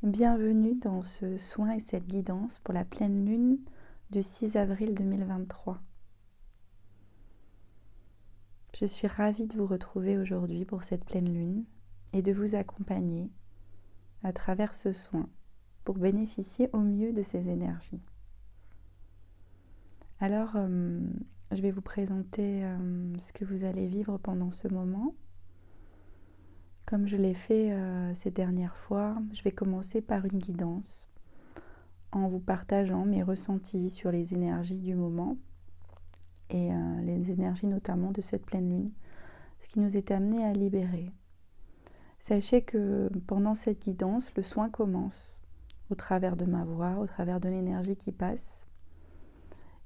Bienvenue dans ce soin et cette guidance pour la pleine lune du 6 avril 2023. Je suis ravie de vous retrouver aujourd'hui pour cette pleine lune et de vous accompagner à travers ce soin pour bénéficier au mieux de ces énergies. Alors, je vais vous présenter ce que vous allez vivre pendant ce moment. Comme je l'ai fait ces dernières fois, je vais commencer par une guidance en vous partageant mes ressentis sur les énergies du moment et les énergies notamment de cette pleine lune, ce qui nous est amené à libérer. Sachez que pendant cette guidance, le soin commence au travers de ma voix, au travers de l'énergie qui passe,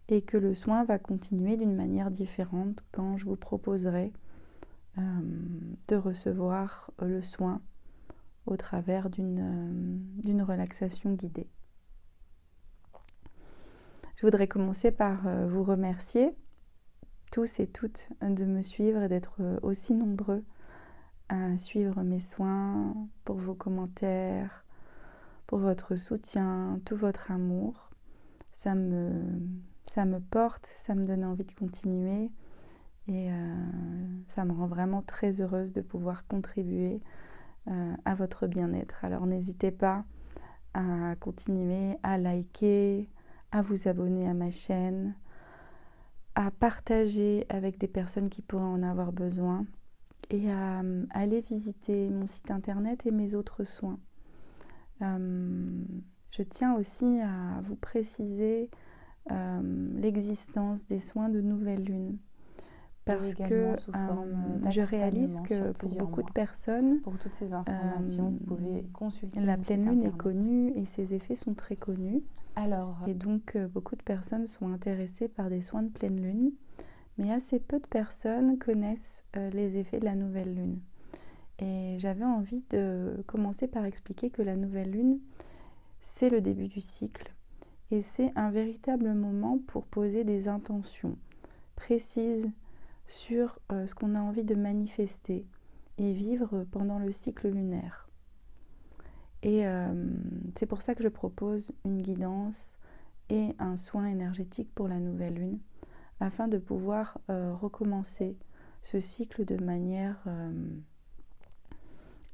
et que le soin va continuer d'une manière différente quand je vous proposerai de recevoir le soin au travers d'une relaxation guidée. Je voudrais commencer par vous remercier tous et toutes de me suivre et d'être aussi nombreux à suivre mes soins, pour vos commentaires, pour votre soutien, tout votre amour. Ça me porte, ça me donne envie de continuer et ça me rend vraiment très heureuse de pouvoir contribuer à votre bien-être. Alors n'hésitez pas à continuer à liker, à vous abonner à ma chaîne, à partager avec des personnes qui pourraient en avoir besoin et à aller visiter mon site internet et mes autres soins. Je tiens aussi à vous préciser l'existence des soins de nouvelle lune parce que je réalise que pour beaucoup de personnes, pour toutes ces informations, vous pouvez consulter la pleine lune est connue et ses effets sont très connus. Alors, et donc beaucoup de personnes sont intéressées par des soins de pleine lune, mais assez peu de personnes connaissent les effets de la nouvelle lune. Et j'avais envie de commencer par expliquer que la nouvelle lune, c'est le début du cycle. Et c'est un véritable moment pour poser des intentions précises sur ce qu'on a envie de manifester et vivre pendant le cycle lunaire. Et c'est pour ça que je propose une guidance et un soin énergétique pour la nouvelle lune, afin de pouvoir recommencer ce cycle de manière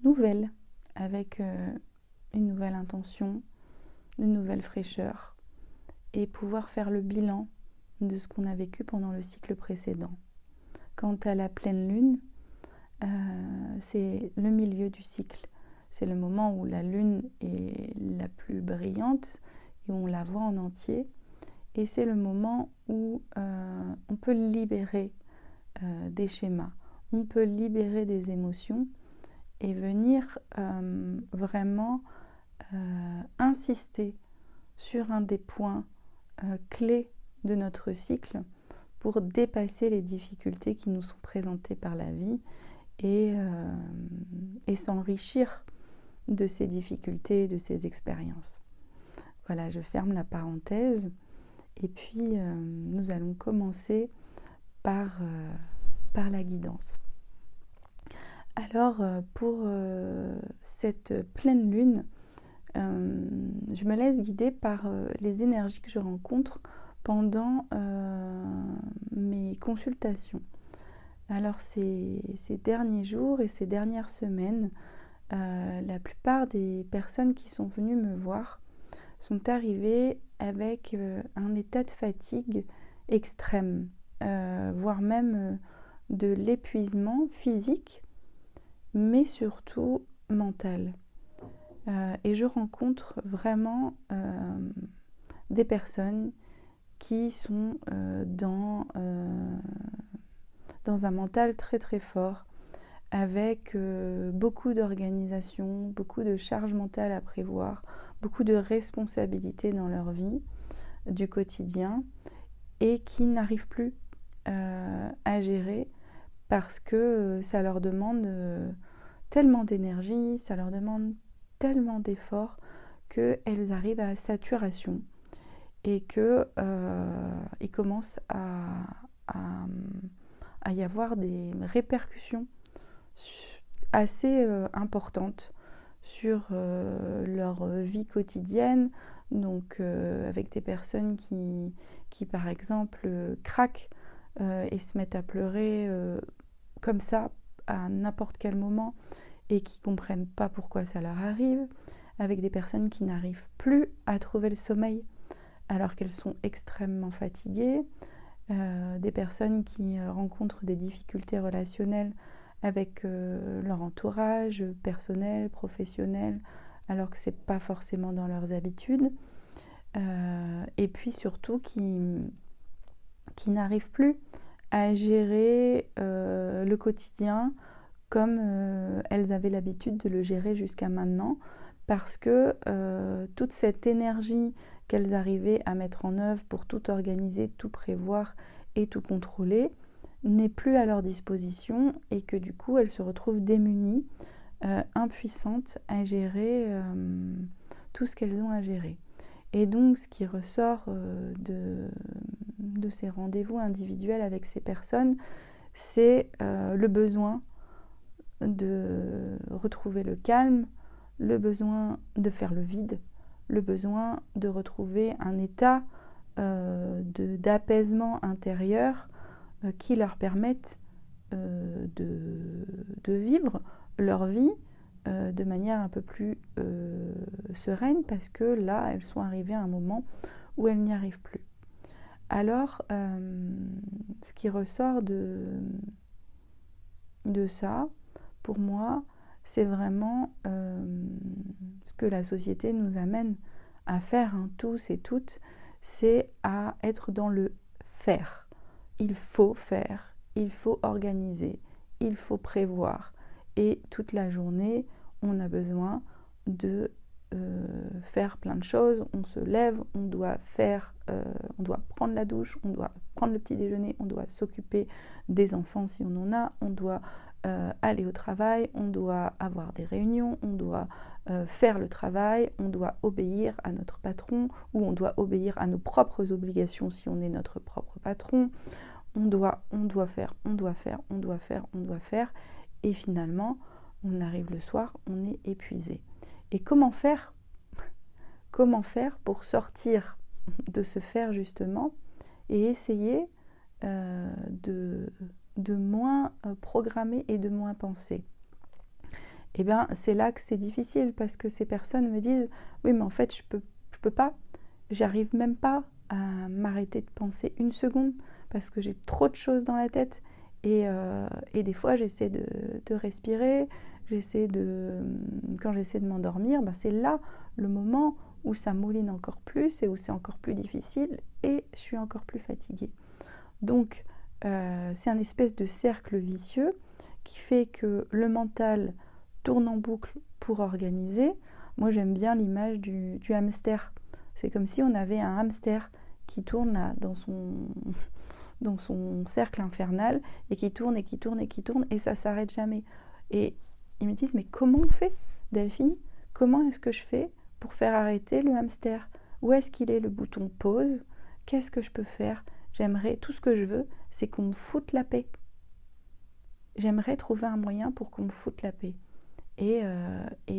nouvelle, avec une nouvelle intention, une nouvelle fraîcheur, et pouvoir faire le bilan de ce qu'on a vécu pendant le cycle précédent. Quant à la pleine lune, c'est le milieu du cycle. C'est le moment où la lune est la plus brillante et où on la voit en entier. Et c'est le moment où on peut libérer des schémas, on peut libérer des émotions et venir vraiment insister sur un des points clés de notre cycle pour dépasser les difficultés qui nous sont présentées par la vie et s'enrichir de ces difficultés, de ces expériences. Voilà, je ferme la parenthèse et puis nous allons commencer par la guidance. Alors pour cette pleine lune, je me laisse guider par les énergies que je rencontre pendant mes consultations. Alors ces derniers jours et ces dernières semaines, la plupart des personnes qui sont venues me voir sont arrivées avec un état de fatigue extrême, voire même de l'épuisement physique, mais surtout mental. Et je rencontre vraiment des personnes qui sont dans un mental très très fort, avec beaucoup d'organisation, beaucoup de charge mentale à prévoir, beaucoup de responsabilités dans leur vie du quotidien et qui n'arrivent plus à gérer parce que ça leur demande tellement d'énergie, ça leur demande tellement d'efforts qu'elles arrivent à saturation et qu'il commence à y avoir des répercussions assez importantes sur leur vie quotidienne, donc avec des personnes qui par exemple craquent et se mettent à pleurer comme ça à n'importe quel moment et qui ne comprennent pas pourquoi ça leur arrive, avec des personnes qui n'arrivent plus à trouver le sommeil alors qu'elles sont extrêmement fatiguées, des personnes qui rencontrent des difficultés relationnelles avec leur entourage personnel, professionnel, alors que ce n'est pas forcément dans leurs habitudes, et puis surtout qui n'arrivent plus à gérer le quotidien comme elles avaient l'habitude de le gérer jusqu'à maintenant, parce que toute cette énergie qu'elles arrivaient à mettre en œuvre pour tout organiser, tout prévoir et tout contrôler, n'est plus à leur disposition et que du coup elles se retrouvent démunies, impuissantes à gérer tout ce qu'elles ont à gérer. Et donc ce qui ressort de ces rendez-vous individuels avec ces personnes, c'est le besoin de retrouver le calme, le besoin de faire le vide, le besoin de retrouver un état d'apaisement intérieur qui leur permette de vivre leur vie de manière un peu plus sereine, parce que là, elles sont arrivées à un moment où elles n'y arrivent plus. Alors, ce qui ressort de ça, pour moi, c'est vraiment ce que la société nous amène à faire, tous et toutes, c'est à être dans le faire. Il faut faire, il faut organiser, il faut prévoir. Et toute la journée, on a besoin de faire plein de choses. On se lève, on doit prendre la douche, on doit prendre le petit déjeuner, on doit s'occuper des enfants si on en a, on doit aller au travail, on doit avoir des réunions, on doit faire le travail, on doit obéir à notre patron, ou on doit obéir à nos propres obligations si on est notre propre patron. On doit faire, et finalement, on arrive le soir, on est épuisé. Et comment faire pour sortir de ce faire justement et essayer de moins programmer et de moins penser? Eh bien, c'est là que c'est difficile, parce que ces personnes me disent « Oui, mais en fait, je peux pas, j'arrive même pas à m'arrêter de penser une seconde, parce que j'ai trop de choses dans la tête. » Et des fois, j'essaie de respirer, quand j'essaie de m'endormir, c'est là le moment où ça mouline encore plus et où c'est encore plus difficile et je suis encore plus fatiguée. Donc, c'est un espèce de cercle vicieux qui fait que le mental tourne en boucle pour organiser. Moi, j'aime bien l'image du hamster. C'est comme si on avait un hamster qui tourne là, dans son cercle infernal, et qui tourne et qui tourne et qui tourne, et ça s'arrête jamais. Et ils me disent « Mais comment on fait, Delphine? Comment est-ce que je fais pour faire arrêter le hamster? Où est-ce qu'il est le bouton pause? Qu'est-ce que je peux faire? Tout ce que je veux, c'est qu'on me foute la paix. J'aimerais trouver un moyen pour qu'on me foute la paix. » Et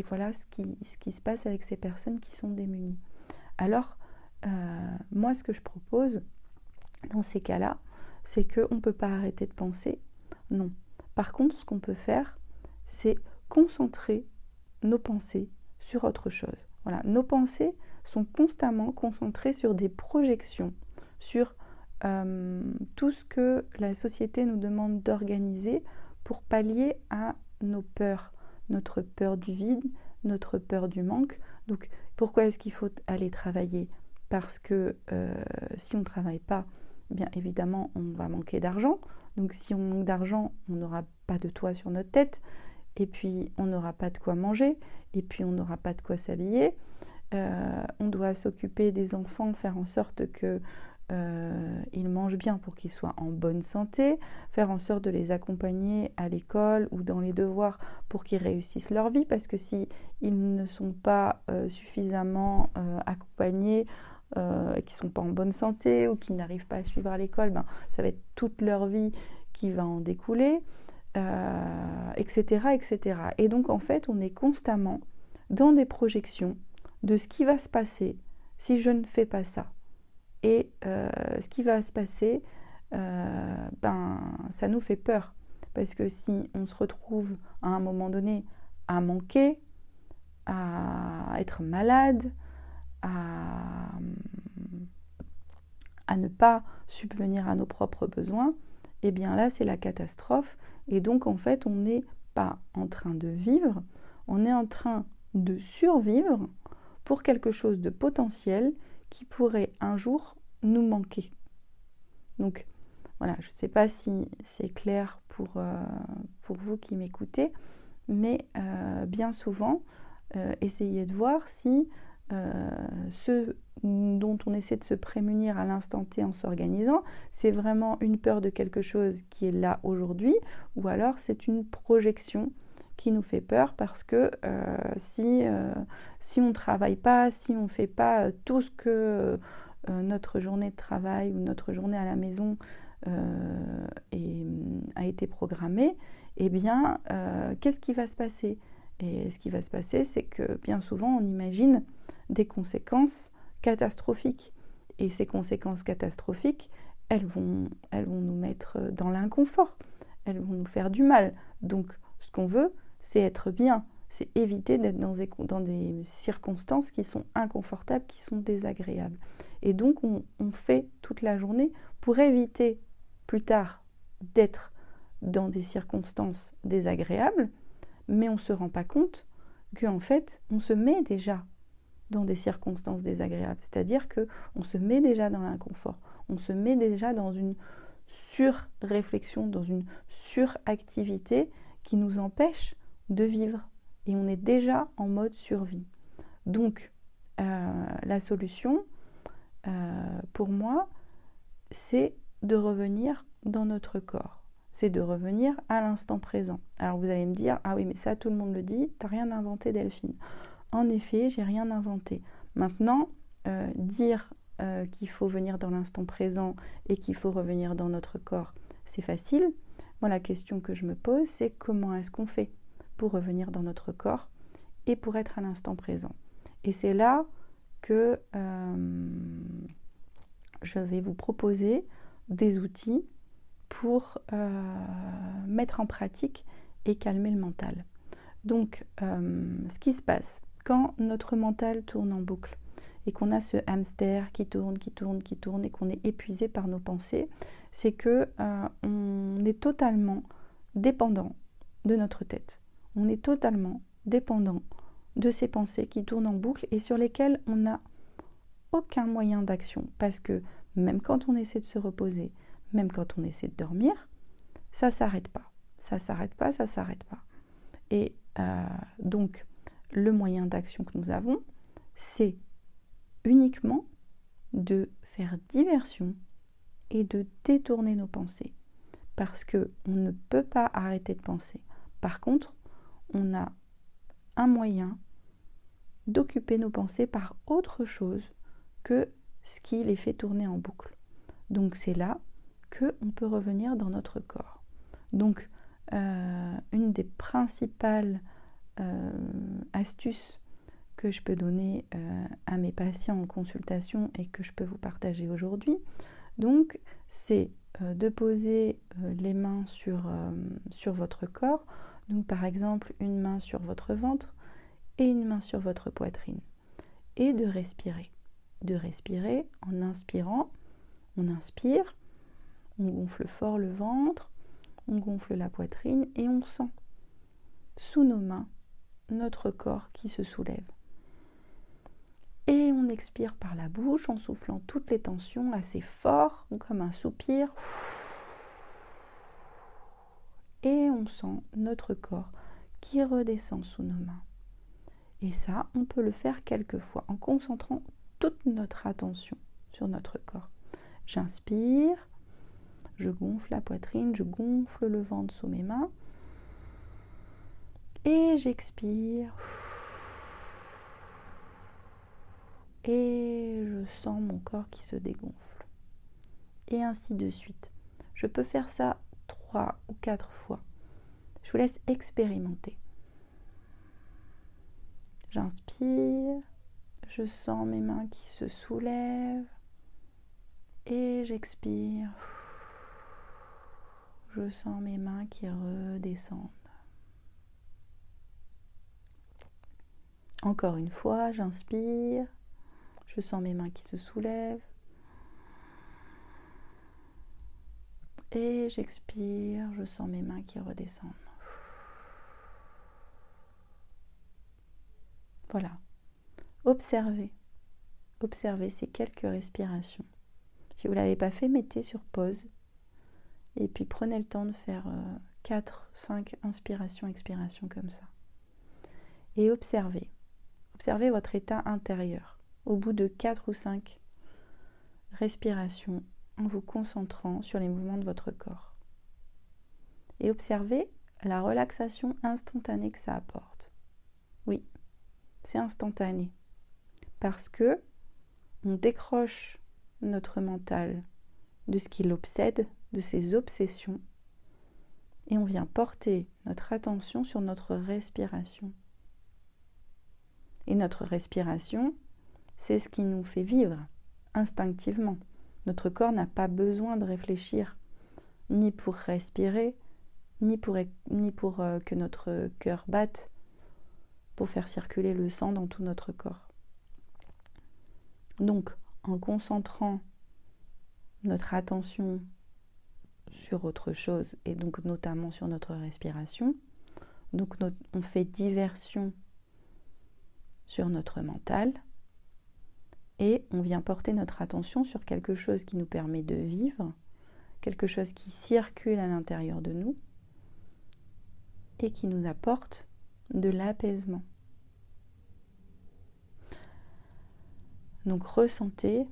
voilà ce qui se passe avec ces personnes qui sont démunies. Alors, moi, ce que je propose dans ces cas-là, c'est qu'on ne peut pas arrêter de penser. Non. Par contre, ce qu'on peut faire, c'est concentrer nos pensées sur autre chose. Voilà, nos pensées sont constamment concentrées sur des projections, sur tout ce que la société nous demande d'organiser pour pallier à nos peurs, notre peur du vide, notre peur du manque. Donc, pourquoi est-ce qu'il faut aller travailler? Parce que si on ne travaille pas, bien évidemment, on va manquer d'argent. Donc, si on manque d'argent, on n'aura pas de toit sur notre tête, et puis on n'aura pas de quoi manger, et puis on n'aura pas de quoi s'habiller. On doit s'occuper des enfants, faire en sorte qu'ils mangent bien pour qu'ils soient en bonne santé, faire en sorte de les accompagner à l'école ou dans les devoirs pour qu'ils réussissent leur vie, parce que si ils ne sont pas suffisamment accompagnés, qui ne sont pas en bonne santé ou qui n'arrivent pas à suivre à l'école, ça va être toute leur vie qui va en découler, etc., etc. Et donc en fait, on est constamment dans des projections de ce qui va se passer si je ne fais pas ça. Et ce qui va se passer, ça nous fait peur. Parce que si on se retrouve à un moment donné à manquer, à être malade, à ne pas subvenir à nos propres besoins, et bien là c'est la catastrophe. Et donc en fait on n'est pas en train de vivre, on est en train de survivre pour quelque chose de potentiel qui pourrait un jour nous manquer. Donc voilà, je ne sais pas si c'est clair pour vous qui m'écoutez, mais bien souvent, essayez de voir si ce dont on essaie de se prémunir à l'instant T en s'organisant, c'est vraiment une peur de quelque chose qui est là aujourd'hui, ou alors c'est une projection qui nous fait peur parce que si on ne travaille pas, si on ne fait pas tout ce que notre journée de travail ou notre journée à la maison a été programmée, eh bien, qu'est-ce qui va se passer ? Et ce qui va se passer, c'est que bien souvent, on imagine des conséquences catastrophiques. Et ces conséquences catastrophiques, elles vont nous mettre dans l'inconfort. Elles vont nous faire du mal. Donc, ce qu'on veut, c'est être bien. C'est éviter d'être dans des circonstances qui sont inconfortables, qui sont désagréables. Et donc, on fait toute la journée pour éviter plus tard d'être dans des circonstances désagréables, mais on ne se rend pas compte qu'en fait, on se met déjà dans des circonstances désagréables. C'est-à-dire qu'on se met déjà dans l'inconfort, on se met déjà dans une surréflexion, dans une suractivité qui nous empêche de vivre. Et on est déjà en mode survie. Donc, la solution, pour moi, c'est de revenir dans notre corps. C'est de revenir à l'instant présent. Alors vous allez me dire, ah oui, mais ça tout le monde le dit, t'as rien inventé Delphine. En effet, j'ai rien inventé. Maintenant, dire qu'il faut venir dans l'instant présent et qu'il faut revenir dans notre corps, c'est facile. Moi, la question que je me pose, c'est comment est-ce qu'on fait pour revenir dans notre corps et pour être à l'instant présent. Et c'est là que je vais vous proposer des outils pour mettre en pratique et calmer le mental. Donc, ce qui se passe quand notre mental tourne en boucle et qu'on a ce hamster qui tourne et qu'on est épuisé par nos pensées, c'est que on est totalement dépendant de notre tête. On est totalement dépendant de ces pensées qui tournent en boucle et sur lesquelles on n'a aucun moyen d'action. Parce que même quand on essaie de se reposer, même quand on essaie de dormir, ça ne s'arrête pas. Ça ne s'arrête pas, ça ne s'arrête pas. Et donc, le moyen d'action que nous avons, c'est uniquement de faire diversion et de détourner nos pensées. Parce qu'on ne peut pas arrêter de penser. Par contre, on a un moyen d'occuper nos pensées par autre chose que ce qui les fait tourner en boucle. Donc c'est là qu'on peut revenir dans notre corps. Donc une des principales astuces que je peux donner à mes patients en consultation et que je peux vous partager aujourd'hui, donc c'est de poser les mains sur votre corps, donc par exemple une main sur votre ventre et une main sur votre poitrine, et de respirer en inspirant. On inspire, on gonfle fort le ventre, on gonfle la poitrine et on sent sous nos mains notre corps qui se soulève. Et on expire par la bouche en soufflant toutes les tensions assez fort, comme un soupir. Et on sent notre corps qui redescend sous nos mains. Et ça, on peut le faire quelques fois en concentrant toute notre attention sur notre corps. J'inspire, je gonfle la poitrine, je gonfle le ventre sous mes mains. Et j'expire. Et je sens mon corps qui se dégonfle. Et ainsi de suite. Je peux faire ça 3 ou 4 fois. Je vous laisse expérimenter. J'inspire, je sens mes mains qui se soulèvent et j'expire. Je sens mes mains qui redescendent. Encore une fois, j'inspire, je sens mes mains qui se soulèvent et j'expire, je sens mes mains qui redescendent. Voilà. Observez ces quelques respirations. Si vous ne l'avez pas fait, mettez sur pause et puis prenez le temps de faire 4-5 inspirations, expirations comme ça. Et observez votre état intérieur au bout de 4 ou 5 respirations en vous concentrant sur les mouvements de votre corps. Et observez la relaxation instantanée que ça apporte. Oui, c'est instantané parce que on décroche notre mental de ce qui l'obsède, de ses obsessions, et on vient porter notre attention sur notre respiration. Et notre respiration, c'est ce qui nous fait vivre instinctivement. Notre corps n'a pas besoin de réfléchir, ni pour respirer, ni pour que notre cœur batte, pour faire circuler le sang dans tout notre corps. Donc, en concentrant notre attention sur autre chose, et donc notamment sur notre respiration, donc on fait diversion sur notre mental, et on vient porter notre attention sur quelque chose qui nous permet de vivre, quelque chose qui circule à l'intérieur de nous, et qui nous apporte de l'apaisement. Donc ressentez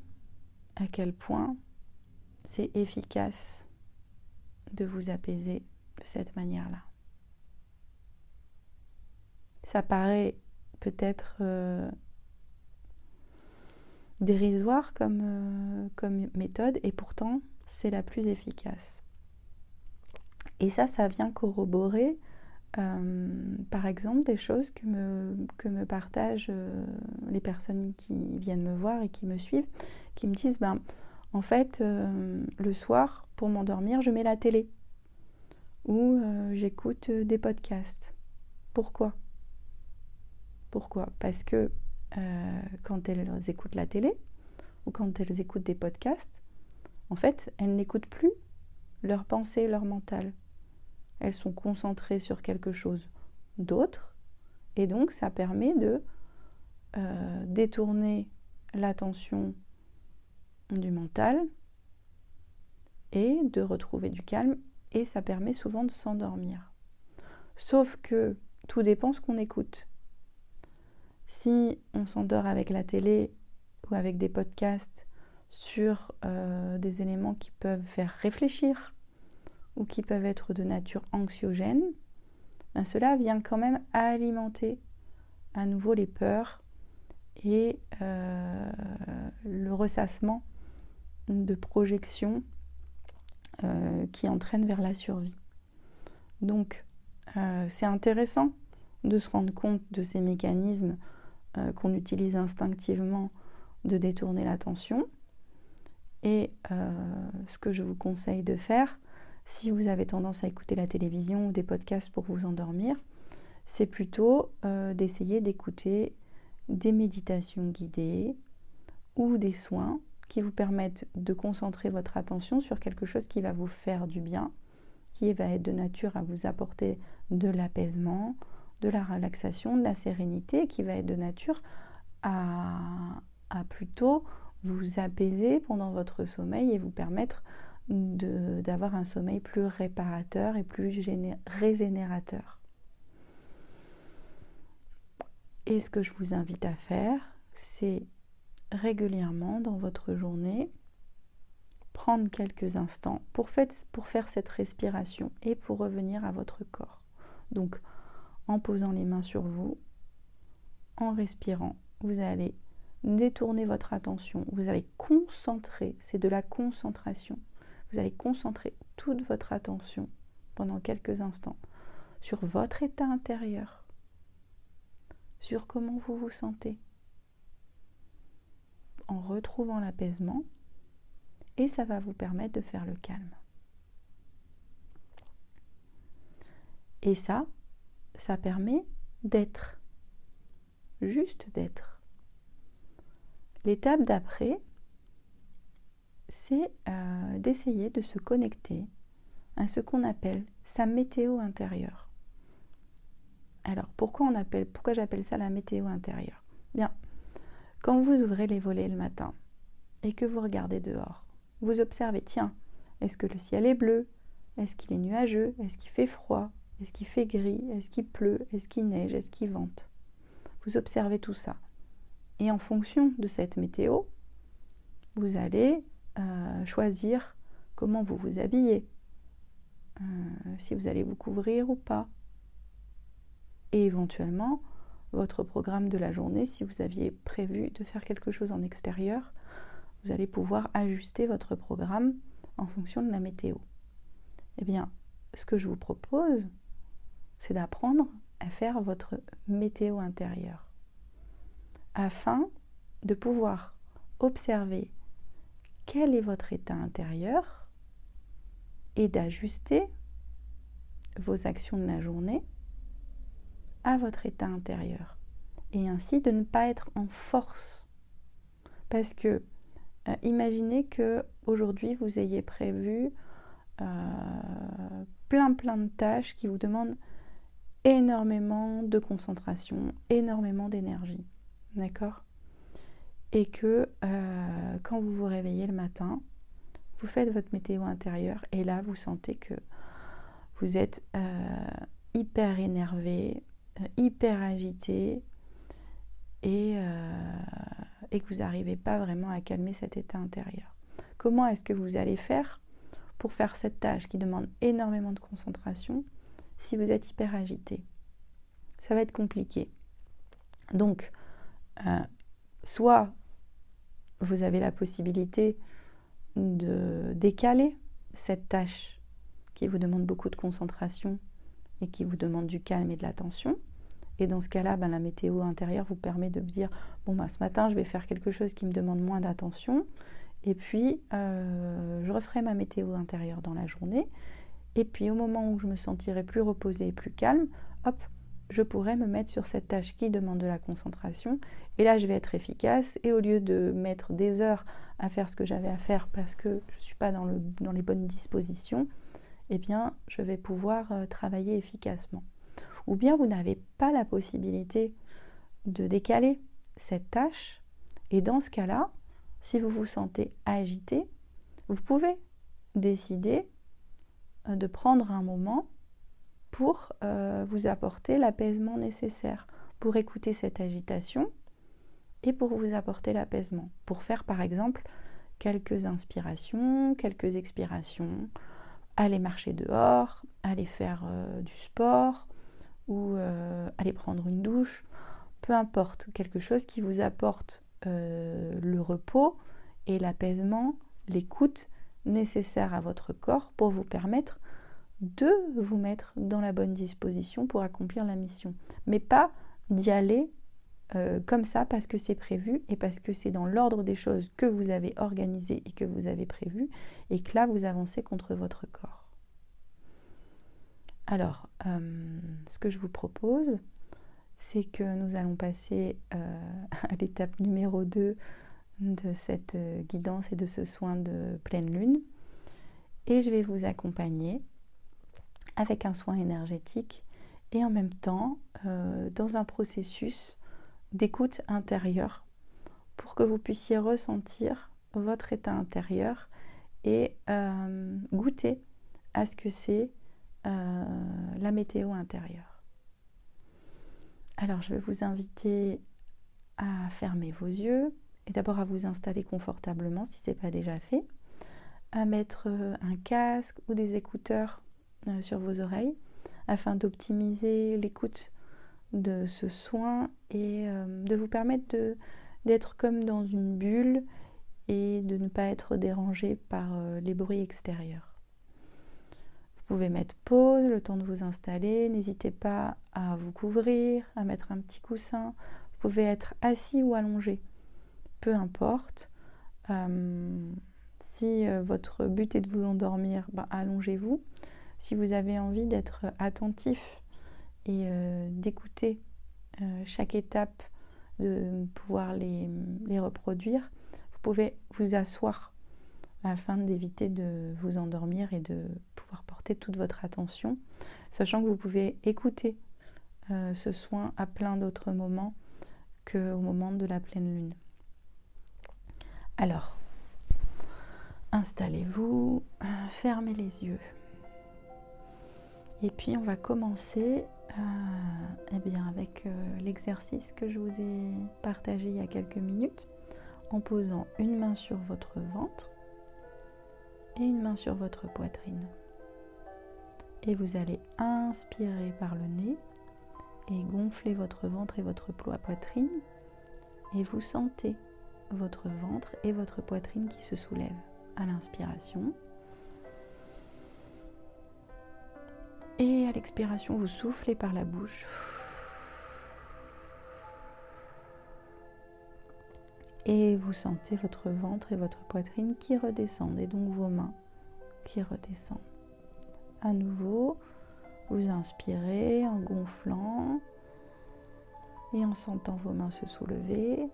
à quel point c'est efficace de vous apaiser de cette manière-là. Ça paraît peut-être dérisoire comme méthode, et pourtant c'est la plus efficace. Et ça vient corroborer par exemple des choses que me partagent les personnes qui viennent me voir et qui me suivent, qui me disent en fait le soir pour m'endormir je mets la télé ou j'écoute des podcasts. Pourquoi ? Parce que quand elles écoutent la télé ou quand elles écoutent des podcasts, en fait elles n'écoutent plus leur pensée, leur mental. Elles sont concentrées sur quelque chose d'autre, et donc ça permet de détourner l'attention du mental et de retrouver du calme, et ça permet souvent de s'endormir. Sauf que tout dépend ce qu'on écoute. Si on s'endort avec la télé ou avec des podcasts sur des éléments qui peuvent faire réfléchir, ou qui peuvent être de nature anxiogène, cela vient quand même alimenter à nouveau les peurs et le ressassement de projections qui entraînent vers la survie. Donc c'est intéressant de se rendre compte de ces mécanismes qu'on utilise instinctivement de détourner l'attention, et ce que je vous conseille de faire, si vous avez tendance à écouter la télévision ou des podcasts pour vous endormir, c'est plutôt d'essayer d'écouter des méditations guidées ou des soins qui vous permettent de concentrer votre attention sur quelque chose qui va vous faire du bien, qui va être de nature à vous apporter de l'apaisement, de la relaxation, de la sérénité, qui va être de nature à plutôt vous apaiser pendant votre sommeil et vous permettre d'avoir un sommeil plus réparateur et plus régénérateur. Et ce que je vous invite à faire, c'est régulièrement dans votre journée, prendre quelques instants pour faire cette respiration et pour revenir à votre corps. Donc, en posant les mains sur vous, en respirant, vous allez détourner votre attention, vous allez concentrer, c'est de la concentration. Vous allez concentrer toute votre attention pendant quelques instants sur votre état intérieur, sur comment vous vous sentez, en retrouvant l'apaisement, et ça va vous permettre de faire le calme. Et ça permet d'être, juste d'être. L'étape d'après, c'est d'essayer de se connecter à ce qu'on appelle sa météo intérieure. Alors, pourquoi j'appelle ça la météo intérieure ? Bien, quand vous ouvrez les volets le matin et que vous regardez dehors, vous observez, tiens, est-ce que le ciel est bleu ? Est-ce qu'il est nuageux ? Est-ce qu'il fait froid ? Est-ce qu'il fait gris ? Est-ce qu'il pleut ? Est-ce qu'il neige ? Est-ce qu'il vente ? Vous observez tout ça. Et en fonction de cette météo, vous allez choisir comment vous vous habillez, si vous allez vous couvrir ou pas. Et éventuellement, votre programme de la journée, si vous aviez prévu de faire quelque chose en extérieur, vous allez pouvoir ajuster votre programme en fonction de la météo. Eh bien, ce que je vous propose, c'est d'apprendre à faire votre météo intérieure afin de pouvoir observer quel est votre état intérieur et d'ajuster vos actions de la journée à votre état intérieur et ainsi de ne pas être en force. Parce que imaginez que aujourd'hui vous ayez prévu plein de tâches qui vous demandent énormément de concentration, énormément d'énergie, d'accord ? Et que quand vous vous réveillez le matin, vous faites votre météo intérieure et là vous sentez que vous êtes hyper énervé, hyper agité et que vous n'arrivez pas vraiment à calmer cet état intérieur. Comment est-ce que vous allez faire pour faire cette tâche qui demande énormément de concentration si vous êtes hyper agité ? Ça va être compliqué. Donc, soit vous avez la possibilité de décaler cette tâche qui vous demande beaucoup de concentration et qui vous demande du calme et de l'attention. Et dans ce cas-là, la météo intérieure vous permet de dire ce matin, je vais faire quelque chose qui me demande moins d'attention. Et puis, je referai ma météo intérieure dans la journée. Et puis, au moment où je me sentirai plus reposée et plus calme, hop, je pourrai me mettre sur cette tâche qui demande de la concentration. Et là, je vais être efficace. Et au lieu de mettre des heures à faire ce que j'avais à faire parce que je ne suis pas dans les bonnes dispositions, eh bien, je vais pouvoir travailler efficacement. Ou bien vous n'avez pas la possibilité de décaler cette tâche. Et dans ce cas-là, si vous vous sentez agité, vous pouvez décider de prendre un moment pour vous apporter l'apaisement nécessaire, pour écouter cette agitation et pour vous apporter l'apaisement. Pour faire par exemple quelques inspirations, quelques expirations, aller marcher dehors, aller faire du sport ou aller prendre une douche, peu importe, quelque chose qui vous apporte le repos et l'apaisement, l'écoute nécessaire à votre corps pour vous permettre de vous mettre dans la bonne disposition pour accomplir la mission. Mais pas d'y aller comme ça parce que c'est prévu et parce que c'est dans l'ordre des choses que vous avez organisées et que vous avez prévues et que là vous avancez contre votre corps. Alors, ce que je vous propose, c'est que nous allons passer à l'étape numéro 2 de cette guidance et de ce soin de pleine lune. Et je vais vous accompagner avec un soin énergétique et en même temps dans un processus d'écoute intérieure pour que vous puissiez ressentir votre état intérieur et goûter à ce que c'est la météo intérieure. Alors je vais vous inviter à fermer vos yeux et d'abord à vous installer confortablement si ce n'est pas déjà fait, à mettre un casque ou des écouteurs sur vos oreilles afin d'optimiser l'écoute de ce soin et de vous permettre d'être comme dans une bulle et de ne pas être dérangé par les bruits extérieurs. Vous Vous pouvez mettre pause, le temps de vous installer. N'hésitez pas à vous couvrir, à mettre un petit coussin. Vous pouvez être assis ou allongé, peu importe. Si votre but est de vous endormir, allongez-vous. Si vous avez envie d'être attentif et d'écouter chaque étape, de pouvoir les reproduire, vous pouvez vous asseoir afin d'éviter de vous endormir et de pouvoir porter toute votre attention, sachant que vous pouvez écouter ce soin à plein d'autres moments qu'au moment de la pleine lune. Alors, installez-vous, fermez les yeux. Et puis on va commencer avec l'exercice que je vous ai partagé il y a quelques minutes, en posant une main sur votre ventre et une main sur votre poitrine. Et vous allez inspirer par le nez et gonfler votre ventre et votre poitrine. Et vous sentez votre ventre et votre poitrine qui se soulèvent à l'inspiration. Et à l'expiration, vous soufflez par la bouche. Et vous sentez votre ventre et votre poitrine qui redescendent, et donc vos mains qui redescendent. À nouveau, vous inspirez en gonflant et en sentant vos mains se soulever.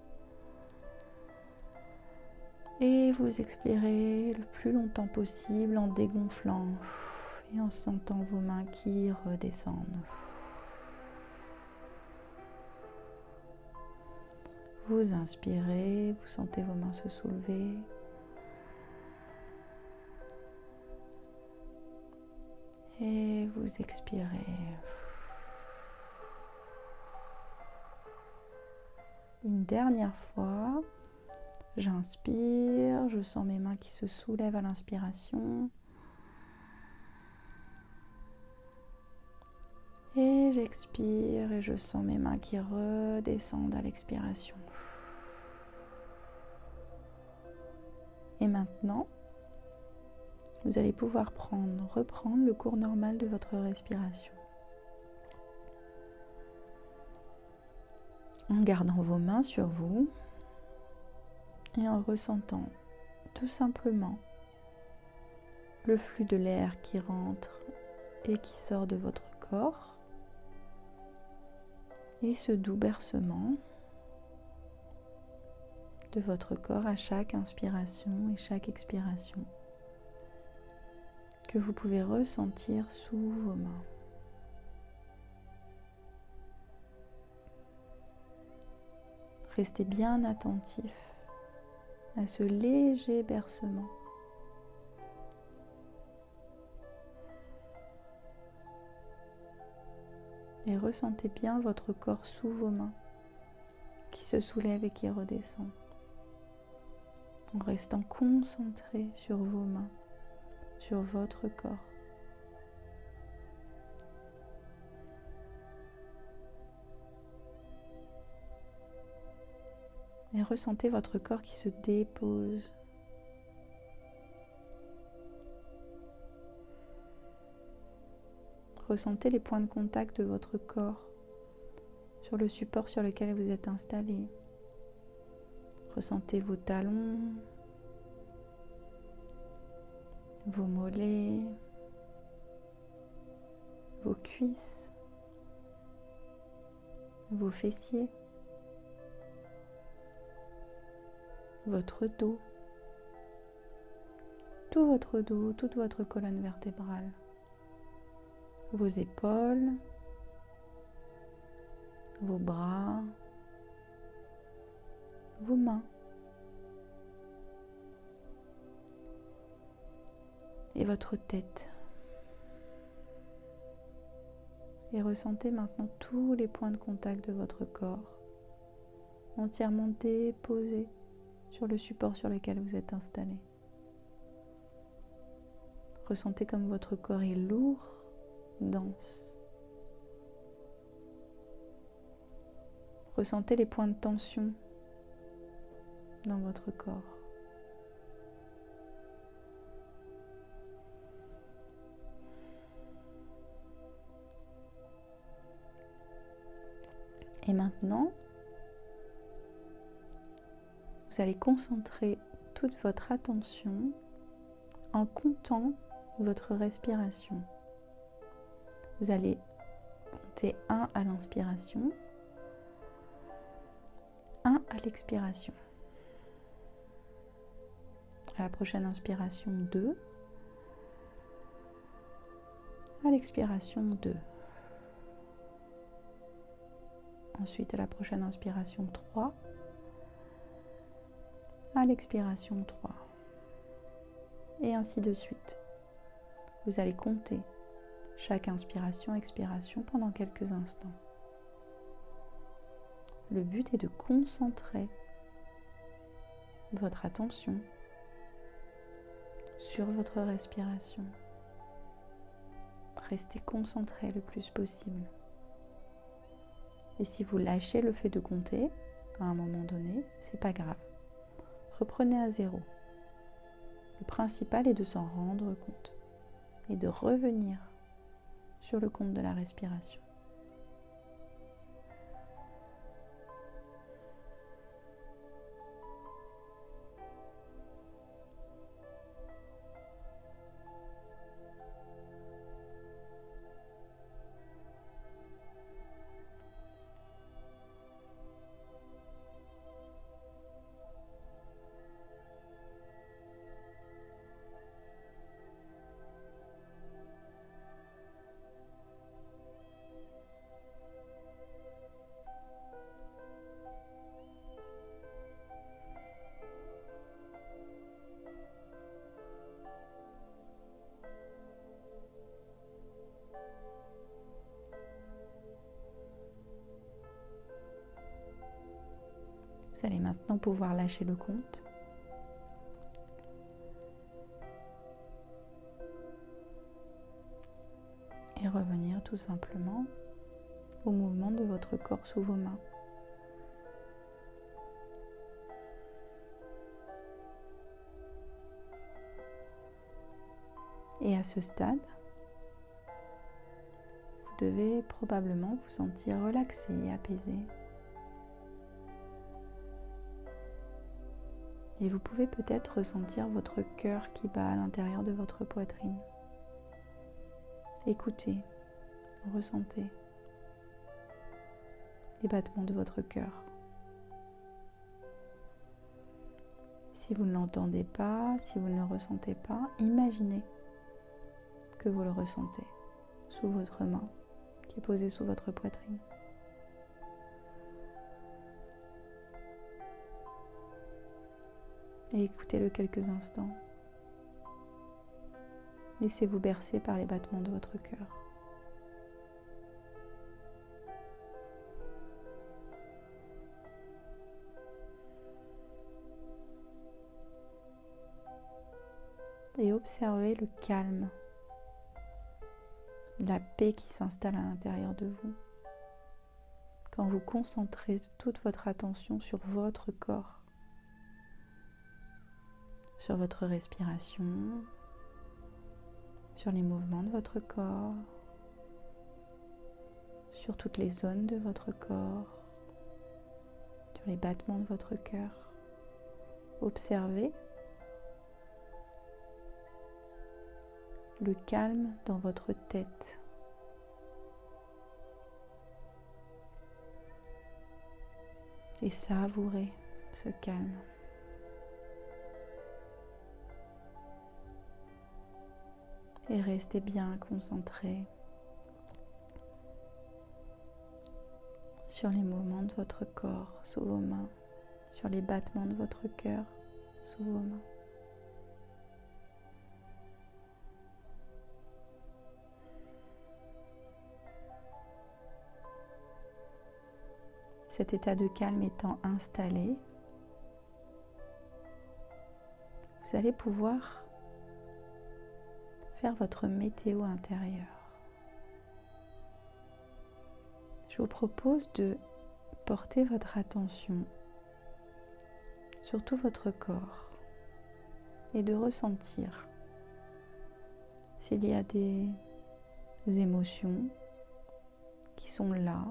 Et vous expirez le plus longtemps possible en dégonflant et en sentant vos mains qui redescendent. Vous inspirez, vous sentez vos mains se soulever. Et vous expirez. Une dernière fois, j'inspire, je sens mes mains qui se soulèvent à l'inspiration. Et j'expire et je sens mes mains qui redescendent à l'expiration. Et maintenant, vous allez pouvoir reprendre le cours normal de votre respiration. En gardant vos mains sur vous et en ressentant tout simplement le flux de l'air qui rentre et qui sort de votre corps. Et ce doux bercement de votre corps à chaque inspiration et chaque expiration que vous pouvez ressentir sous vos mains. Restez bien attentif à ce léger bercement. Et ressentez bien votre corps sous vos mains, qui se soulève et qui redescend, en restant concentré sur vos mains, sur votre corps. Et ressentez votre corps qui se dépose. Ressentez les points de contact de votre corps sur le support sur lequel vous êtes installé. Ressentez vos talons, vos mollets, vos cuisses, vos fessiers, votre dos, tout votre dos, toute votre colonne vertébrale. Vos épaules, vos bras, vos mains et votre tête. Et ressentez maintenant tous les points de contact de votre corps, entièrement déposés sur le support sur lequel vous êtes installé. Ressentez comme votre corps est lourd, dense. Ressentez les points de tension dans votre corps. Et maintenant, vous allez concentrer toute votre attention en comptant votre respiration. Vous allez compter 1 à l'inspiration, 1 à l'expiration. À la prochaine inspiration, 2. À l'expiration, 2. Ensuite, à la prochaine inspiration, 3. À l'expiration, 3. Et ainsi de suite. Vous allez compter chaque inspiration, expiration pendant quelques instants. Le but est de concentrer votre attention sur votre respiration. Restez concentré le plus possible. Et si vous lâchez le fait de compter à un moment donné, c'est pas grave. Reprenez à 0. Le principal est de s'en rendre compte et de revenir sur le compte de la respiration. Vous allez maintenant pouvoir lâcher le compte. Et revenir tout simplement au mouvement de votre corps sous vos mains. Et à ce stade, vous devez probablement vous sentir relaxé et apaisé. Et vous pouvez peut-être ressentir votre cœur qui bat à l'intérieur de votre poitrine. Écoutez, ressentez les battements de votre cœur. Si vous ne l'entendez pas, si vous ne le ressentez pas, imaginez que vous le ressentez sous votre main qui est posée sous votre poitrine. Et écoutez-le quelques instants. Laissez-vous bercer par les battements de votre cœur. Et observez le calme, la paix qui s'installe à l'intérieur de vous quand vous concentrez toute votre attention sur votre corps, sur votre respiration, sur les mouvements de votre corps, sur toutes les zones de votre corps, sur les battements de votre cœur. Observez le calme dans votre tête. Et savourez ce calme. Et restez bien concentré sur les mouvements de votre corps sous vos mains, sur les battements de votre cœur sous vos mains. Cet état de calme étant installé, vous allez pouvoir faire votre météo intérieure. Je vous propose de porter votre attention sur tout votre corps et de ressentir s'il y a des émotions qui sont là,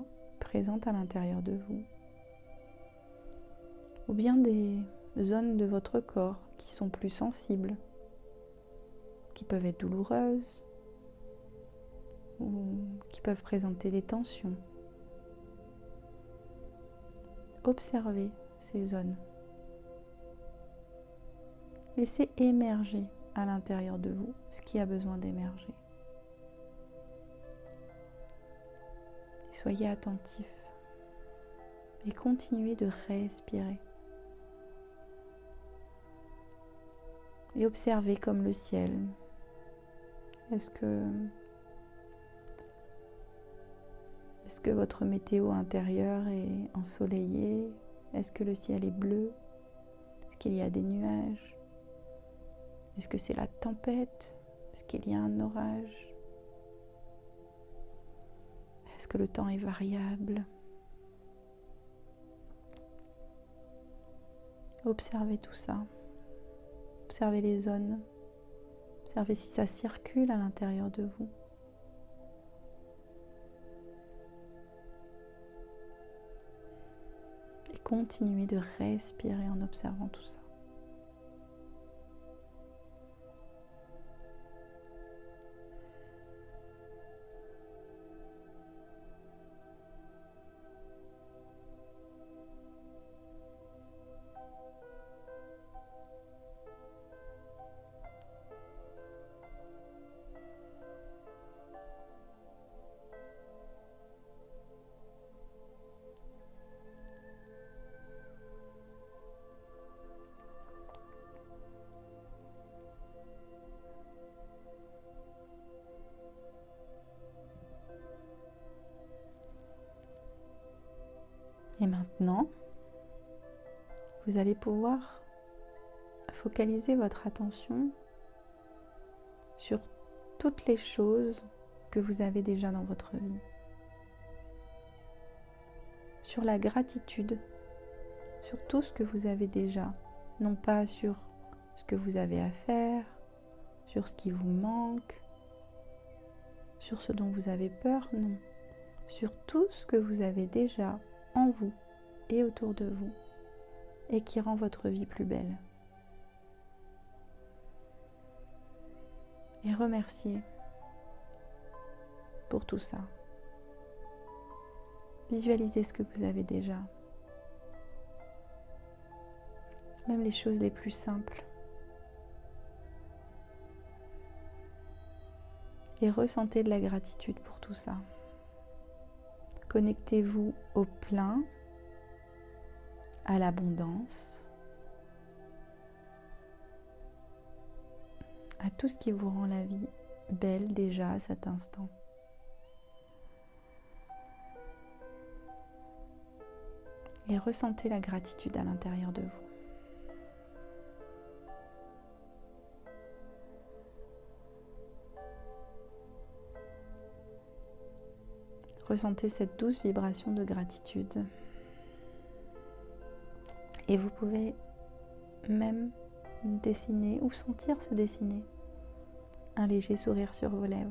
présentes à l'intérieur de vous, ou bien des zones de votre corps qui sont plus sensibles, qui peuvent être douloureuses ou qui peuvent présenter des tensions. Observez ces zones. Laissez émerger à l'intérieur de vous ce qui a besoin d'émerger. Soyez attentif et continuez de respirer. Et observez comme le ciel. Est-ce que votre météo intérieure est ensoleillée? Est-ce que le ciel est bleu? Est-ce qu'il y a des nuages? Est-ce que c'est la tempête? Est-ce qu'il y a un orage? Est-ce que le temps est variable? Observez tout ça. Observez les zones. Observez si ça circule à l'intérieur de vous. Et continuez de respirer en observant tout ça. Et maintenant, vous allez pouvoir focaliser votre attention sur toutes les choses que vous avez déjà dans votre vie. Sur la gratitude, sur tout ce que vous avez déjà, non pas sur ce que vous avez à faire, sur ce qui vous manque, sur ce dont vous avez peur, non. Sur tout ce que vous avez déjà en vous et autour de vous et qui rend votre vie plus belle. Et remerciez pour tout ça. Visualisez ce que vous avez déjà. Même les choses les plus simples. Et ressentez de la gratitude pour tout ça. Connectez-vous au plein, à l'abondance, à tout ce qui vous rend la vie belle déjà à cet instant. Et ressentez la gratitude à l'intérieur de vous. Ressentez cette douce vibration de gratitude. Et vous pouvez même dessiner ou sentir se dessiner un léger sourire sur vos lèvres.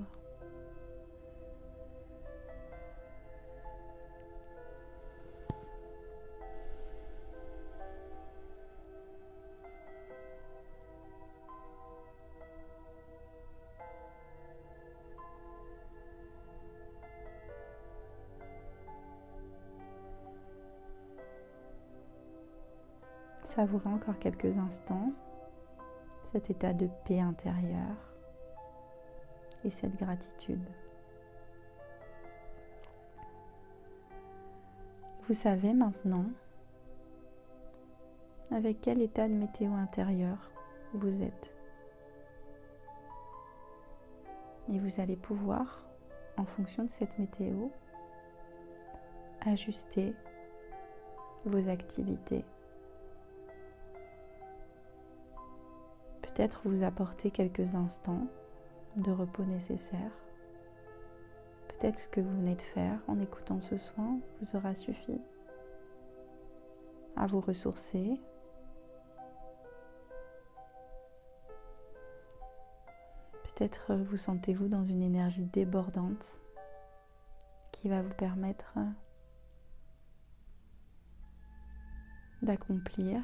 Savourez encore quelques instants cet état de paix intérieure et cette gratitude. Vous savez maintenant avec quel état de météo intérieur vous êtes. Et vous allez pouvoir, en fonction de cette météo, ajuster vos activités. Peut-être vous apporter quelques instants de repos nécessaires. Peut-être ce que vous venez de faire en écoutant ce soin vous aura suffi à vous ressourcer. Peut-être vous sentez-vous dans une énergie débordante qui va vous permettre d'accomplir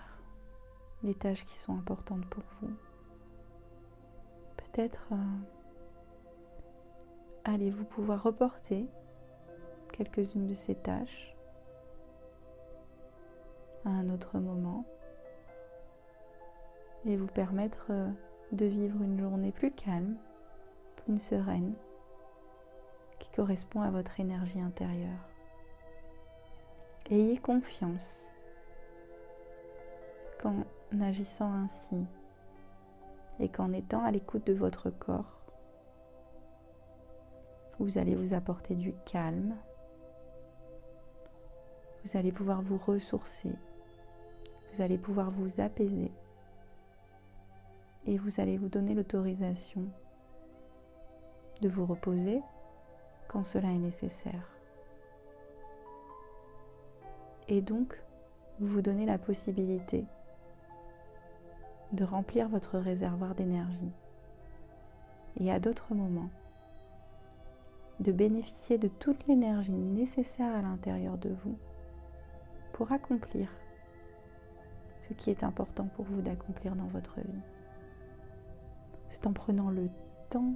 les tâches qui sont importantes pour vous. Peut-être allez-vous pouvoir reporter quelques-unes de ces tâches à un autre moment et vous permettre de vivre une journée plus calme, plus sereine, qui correspond à votre énergie intérieure. Ayez confiance qu'en agissant ainsi et qu'en étant à l'écoute de votre corps, vous allez vous apporter du calme, vous allez pouvoir vous ressourcer, vous allez pouvoir vous apaiser et vous allez vous donner l'autorisation de vous reposer quand cela est nécessaire. Et donc, vous vous donnez la possibilité de remplir votre réservoir d'énergie et à d'autres moments, de bénéficier de toute l'énergie nécessaire à l'intérieur de vous pour accomplir ce qui est important pour vous d'accomplir dans votre vie. C'est en prenant le temps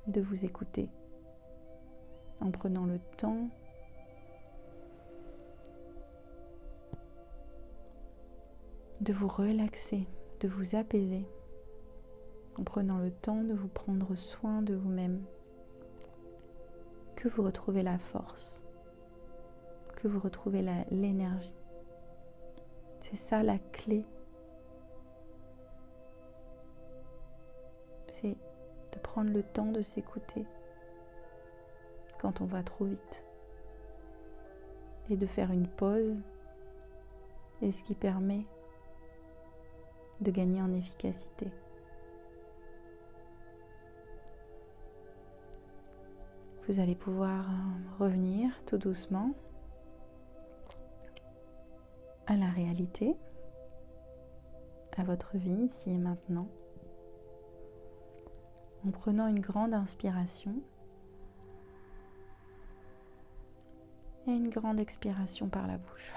de vous écouter, en prenant le temps de vous relaxer, de vous apaiser, en prenant le temps de vous prendre soin de vous-même, que vous retrouvez la force, que vous retrouvez l'énergie. C'est ça la clé. C'est de prendre le temps de s'écouter quand on va trop vite et de faire une pause, et ce qui permet de gagner en efficacité. Vous allez pouvoir revenir tout doucement à la réalité, à votre vie ici et maintenant, en prenant une grande inspiration et une grande expiration par la bouche.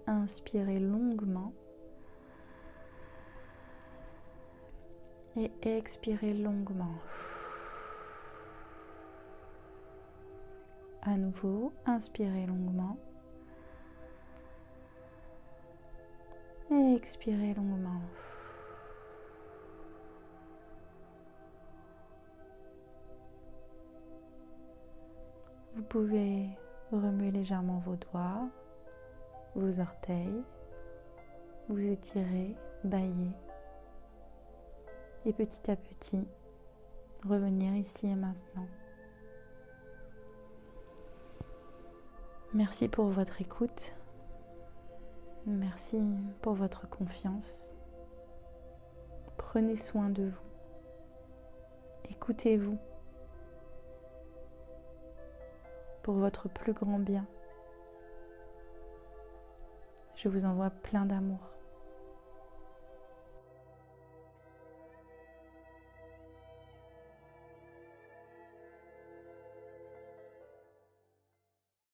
Inspirez longuement et expirez longuement. À nouveau, inspirez longuement et expirez longuement. Vous pouvez remuer légèrement vos doigts, vos orteils, vous étirer, bâiller et petit à petit revenir ici et maintenant. Merci pour votre écoute, merci pour votre confiance. Prenez soin de vous, écoutez-vous pour votre plus grand bien. Je vous envoie plein d'amour.